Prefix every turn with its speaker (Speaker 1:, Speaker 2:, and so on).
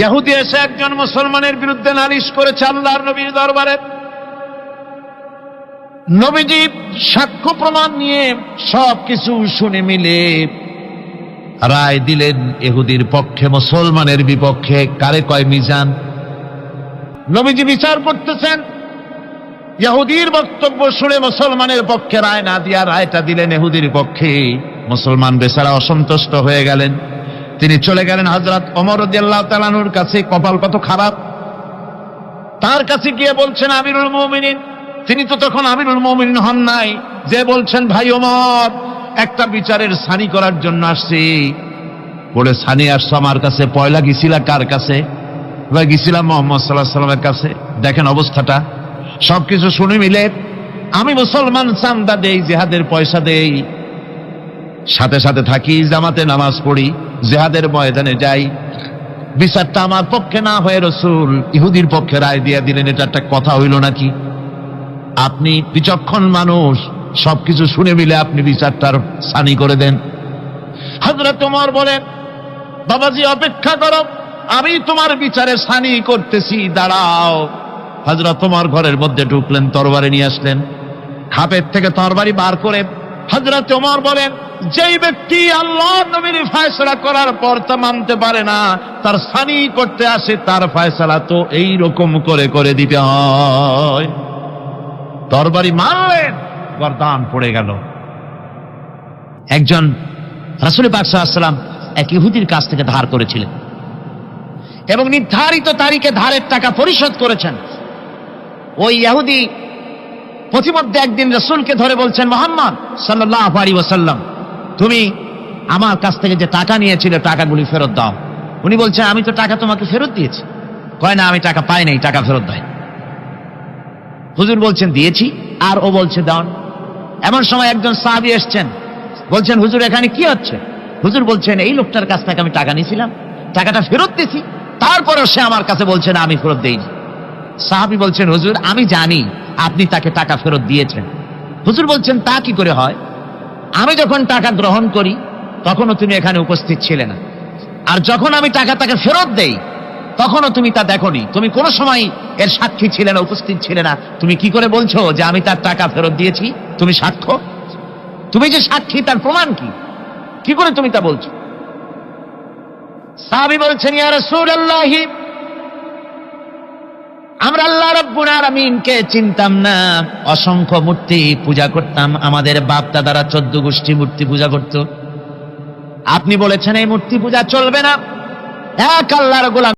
Speaker 1: ইহুদি এসে একজন মুসলমানের বিরুদ্ধে নালিশ করেছে আল্লাহর নবীর দরবারে। নবীজি সাক্ষ্য প্রমাণ নিয়ে সবকিছু শুনে মিলে রায় দিলেন ইহুদির পক্ষে, মুসলমানের বিপক্ষে। কারে কয় মিজান। নবীজি বিচার করতেছেন, ইহুদির বক্তব্য শুনে মুসলমানের পক্ষে রায় না দিয়া রায়টা দিলেন ইহুদির পক্ষে। মুসলমান বেচারা অসন্তুষ্ট হয়ে গেলেন। তিনি চলে গেলেন হযরত ওমর রাদিয়াল্লাহু তাআলা আনহুর কাছে। কপাল কত খারাপ, তার কাছে গিয়ে বলছেন আমিরুল মুমিনিন। তিনি তো তখন আমিরুল মুমিনিন হন নাই, যে বলছেন ভাই ওমর, একটা বিচারের সানি করার জন্য আসছি। বলে সানি আসছো আমার কাছে? পয়লা গেছিলা কার কাছে? গেছিলাম মুহাম্মদ সাল্লাল্লাহু আলাইহি ওয়াসাল্লামের কাছে। দেখেন অবস্থাটা। সবকিছু শুনে মিলে আমি মুসলমান, চান্দা দেই, জিহাদের পয়সা দেই, সাথে সাথে থাকি, জামাতে নামাজ পড়ি, জিহাদের ময়দানে যাই। বিচারটা আমার পক্ষে না হয়ে রাসূল ইহুদির পক্ষে রায় দিয়ে দিলেন। এটা একটা কথা হইল নাকি? আপনি বিচক্ষণ মানুষ, সবকিছু শুনে মিলে আপনি বিচারটার সানি করে দেন। হযরত ওমর বলেন, বাবাজি অপেক্ষা করো, আমি তোমার বিচারে সানি করতেছি, দাঁড়াও। হযরত ওমর ঘরের মধ্যে ঢুকলেন, তরবারি নিয়ে আসলেন। খাপের থেকে তরবারি বার করে হযরত ওমর বলেন, যেই ব্যক্তি আল্লাহর নবীর ফয়সালা করার পর তা মানতে পারে না, তার সানি করতে আসে, তার ফয়সালা তো এই রকম করে করে দিতে হয়। তরবারি মারলেন, গর্দান পড়ে গেল। একজন রাসূল পাক সাল্লাল্লাহু আলাইহি ওয়াসাল্লাম এক ইহুদির কাছ থেকে ধার করেছিলেন এবং নির্ধারিত তারিখে ধারের টাকা পরিশোধ করেছেন। ওই ইহুদি প্রতিমধ্যে একদিন রাসূলকে ধরে বলছেন, মুহাম্মদ সাল্লাল্লাহু আলাইহি ওয়াসাল্লাম, তুমি আমার কাছ থেকে যে টাকা নিয়েছিলে টাকাগুলি ফেরত দাও। উনি বলছেন, আমি তো টাকা তোমাকে ফেরত দিয়েছি। কয় না, আমি টাকা পাই নাই, টাকা ফেরত দেয়। হুজুর বলছেন দিয়েছি, আর ও বলছে দাও। এমন সময় একজন সাহাবী এসছেন, বলছেন হুজুর এখানে কি হচ্ছে? হুজুর বলছেন, এই লোকটার কাছ থেকে আমি টাকা নিয়েছিলাম, টাকাটা ফেরত দিয়েছি, তারপরে সে আমার কাছে বলছে না আমি ফেরত দেইনি। সাহাবী বলছেন, হুজুর আমি জানি আপনি তাকে টাকা ফেরত দিয়েছেন। হুজুর বলছেন, তা কি করে হয়? আমি যখন টাকা গ্রহণ করি তখনও তুমি এখানে উপস্থিত ছিলে না, আর যখন আমি টাকা তাকে ফেরত দেই তখনও তুমি তা দেখোনি, তুমি কোনো সময় এর সাক্ষী ছিলে না, উপস্থিত ছিলে না। তুমি কি করে বলছো যে আমি তার টাকা ফেরত দিয়েছি? তুমি সাক্ষ্য, তুমি যে সাক্ষী তার প্রমাণ কি? কি করে তুমি তা বলছো? সাহাবী বলছেন, ইয়া রাসূলুল্লাহ, আমরা আল্লাহ রাব্বুল আলামিনকে চিনতাম না, অসংখ্য মূর্তি পূজা করতাম, আমাদের বাপ দাদারা 14 গোষ্ঠী মূর্তি পূজা করত। আপনি বলেছেন এই মূর্তি পূজা চলবে না, এক আল্লাহর গোলাম